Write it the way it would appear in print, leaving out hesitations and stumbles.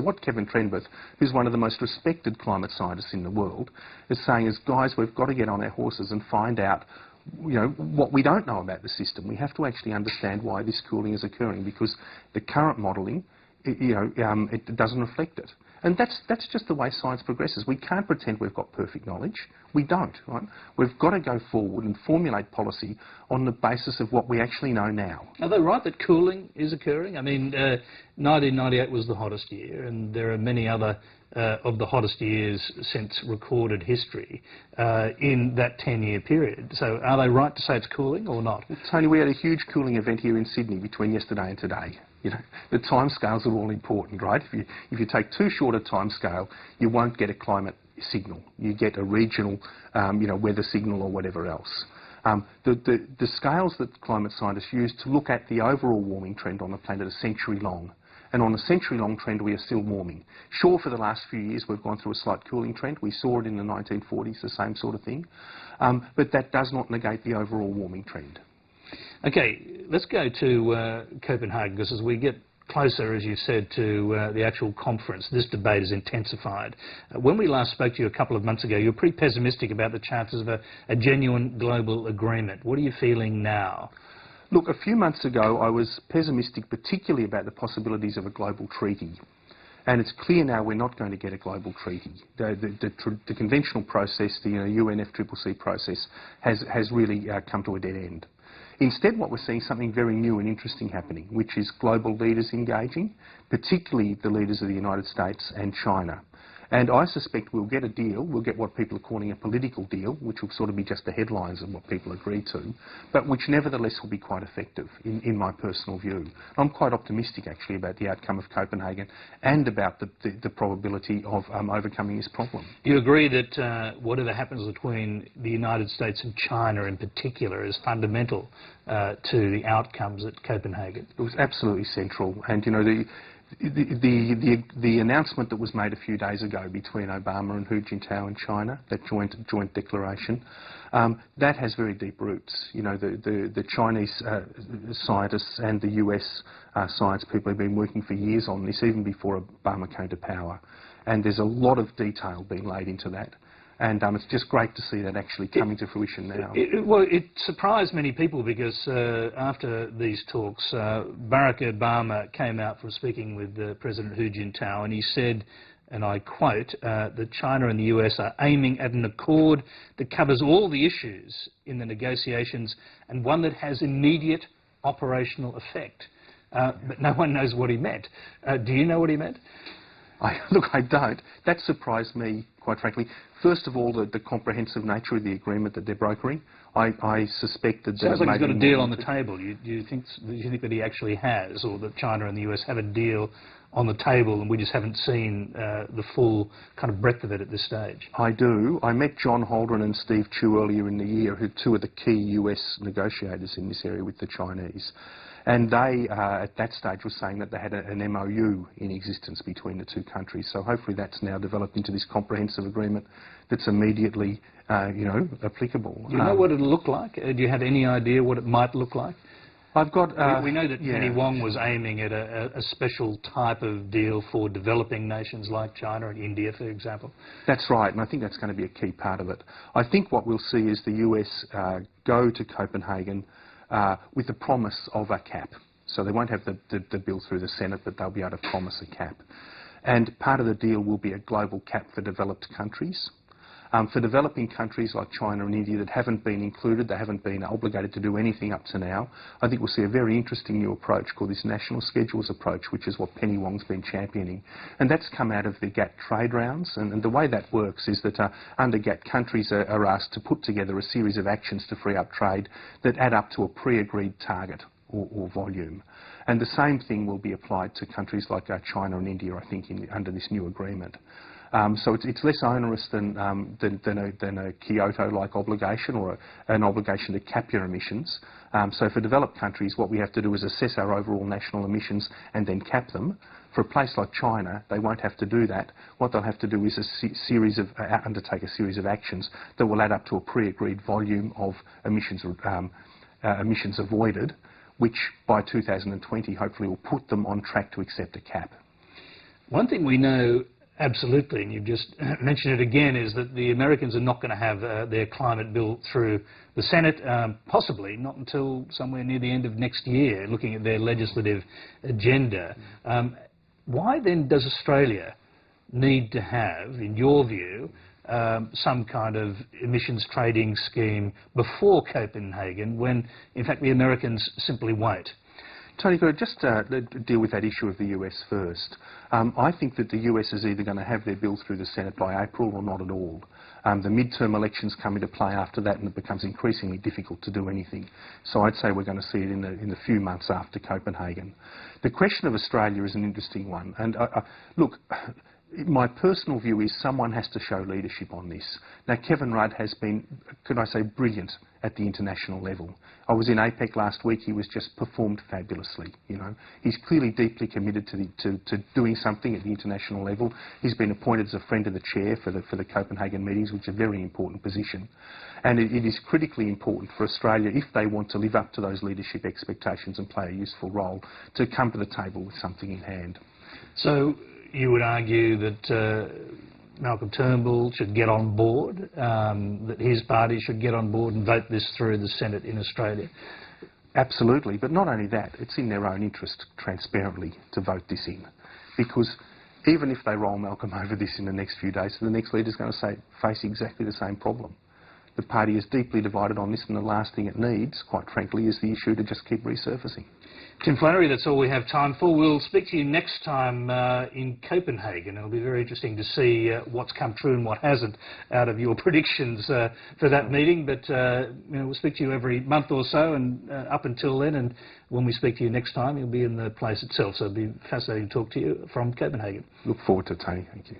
What Kevin Trenberth, who's one of the most respected climate scientists in the world, is saying is, guys, we've got to get on our horses and find out, you know, what we don't know about the system. We have to actually understand why this cooling is occurring, because the current modelling, it doesn't reflect it. And that's just the way science progresses. We can't pretend we've got perfect knowledge. We don't, right? We've got to go forward and formulate policy on the basis of what we actually know now. Are they right that cooling is occurring? I mean, 1998 was the hottest year, and there are many other of the hottest years since recorded history in that 10-year period. So are they right to say it's cooling or not? Well, Tony, we had a huge cooling event here in Sydney between yesterday and today. You know, the timescales are all important, right? If you take too short a timescale, you won't get a climate signal. You get a regional, weather signal or whatever else. The scales that climate scientists use to look at the overall warming trend on the planet are century-long. And on a century-long trend, we are still warming. Sure, for the last few years, we've gone through a slight cooling trend. We saw it in the 1940s, the same sort of thing. But that does not negate the overall warming trend. Okay, let's go to Copenhagen, because as we get closer, as you said, to the actual conference, this debate is intensified. When we last spoke to you a couple of months ago, you were pretty pessimistic about the chances of a genuine global agreement. What are you feeling now? Look, a few months ago, I was pessimistic, particularly about the possibilities of a global treaty. And it's clear now we're not going to get a global treaty. The conventional process, the UNFCCC process, has really come to a dead end. Instead, what we're seeing is something very new and interesting happening, which is global leaders engaging, particularly the leaders of the United States and China. And I suspect we'll get a deal. We'll get what people are calling a political deal, which will sort of be just the headlines of what people agree to, but which nevertheless will be quite effective, in my personal view. I'm quite optimistic, actually, about the outcome of Copenhagen and about the probability of overcoming this problem. Do you agree that whatever happens between the United States and China in particular is fundamental to the outcomes at Copenhagen? It was absolutely central. And, you know, the announcement that was made a few days ago between Obama and Hu Jintao in China, that joint declaration, that has very deep roots. You know, the Chinese scientists and the US science people have been working for years on this, even before Obama came to power. And there's a lot of detail being laid into that. And it's just great to see that actually coming to fruition now. Well, it surprised many people because after these talks, Barack Obama came out from speaking with President Hu Jintao, and he said, and I quote, that China and the US are aiming at an accord that covers all the issues in the negotiations and one that has immediate operational effect. But no one knows what he meant. Do you know what he meant? Look, I don't. That surprised me, quite frankly. First of all, the comprehensive nature of the agreement that they're brokering. I suspect that... Sounds like he's got a deal on the table. Do you think that he actually has, or that China and the US have a deal on the table and we just haven't seen the full kind of breadth of it at this stage? I do. I met John Holdren and Steve Chu earlier in the year, who are two of the key US negotiators in this area with the Chinese. And they, at that stage, were saying that they had an MOU in existence between the two countries. So hopefully that's now developed into this comprehensive agreement that's immediately, applicable. Do you know what it'll look like? Do you have any idea what it might look like? I've got... we know that Penny Wong was aiming at a special type of deal for developing nations like China and India, for example. That's right, and I think that's going to be a key part of it. I think what we'll see is the US go to Copenhagen with the promise of a cap. So they won't have the bill through the Senate, but they'll be able to promise a cap. And part of the deal will be a global cap for developed countries. For developing countries like China and India that haven't been included, they haven't been obligated to do anything up to now, I think we'll see a very interesting new approach called this national schedules approach, which is what Penny Wong's been championing. And that's come out of the GATT trade rounds. And the way that works is that under GATT, countries are asked to put together a series of actions to free up trade that add up to a pre-agreed target or volume. And the same thing will be applied to countries like China and India, I think, under this new agreement. So it's less onerous than a Kyoto-like obligation or an obligation to cap your emissions. So for developed countries, what we have to do is assess our overall national emissions and then cap them. For a place like China, they won't have to do that. What they'll have to do is undertake a series of actions that will add up to a pre-agreed volume of emissions avoided, which by 2020 hopefully will put them on track to accept a cap. One thing we know absolutely, and you've just mentioned it again, is that the Americans are not going to have their climate bill through the Senate, possibly not until somewhere near the end of next year, looking at their legislative agenda. Why then does Australia need to have, in your view, some kind of emissions trading scheme before Copenhagen when, in fact, the Americans simply won't? Tony, could I just deal with that issue of the US first? I think that the US is either going to have their bill through the Senate by April or not at all. The midterm elections come into play after that and it becomes increasingly difficult to do anything. So I'd say we're going to see it in the few months after Copenhagen. The question of Australia is an interesting one. And look, my personal view is someone has to show leadership on this. Now, Kevin Rudd has been, could I say, brilliant at the international level. I was in APEC last week. He was just performed fabulously. You know, he's clearly deeply committed to doing something at the international level. He's been appointed as a friend of the chair for the Copenhagen meetings, which is a very important position. And it is critically important for Australia, if they want to live up to those leadership expectations and play a useful role, to come to the table with something in hand. So you would argue that Malcolm Turnbull should get on board, that his party should get on board and vote this through the Senate in Australia? Absolutely, but not only that, it's in their own interest, transparently, to vote this in. Because even if they roll Malcolm over this in the next few days, the next leader's going to face exactly the same problem. The party is deeply divided on this, and the last thing it needs, quite frankly, is the issue to just keep resurfacing. Tim Flannery, that's all we have time for. We'll speak to you next time in Copenhagen. It'll be very interesting to see what's come true and what hasn't out of your predictions for that meeting. But we'll speak to you every month or so, and up until then, and when we speak to you next time, you'll be in the place itself. So it'll be fascinating to talk to you from Copenhagen. Look forward to it, Tony. Thank you.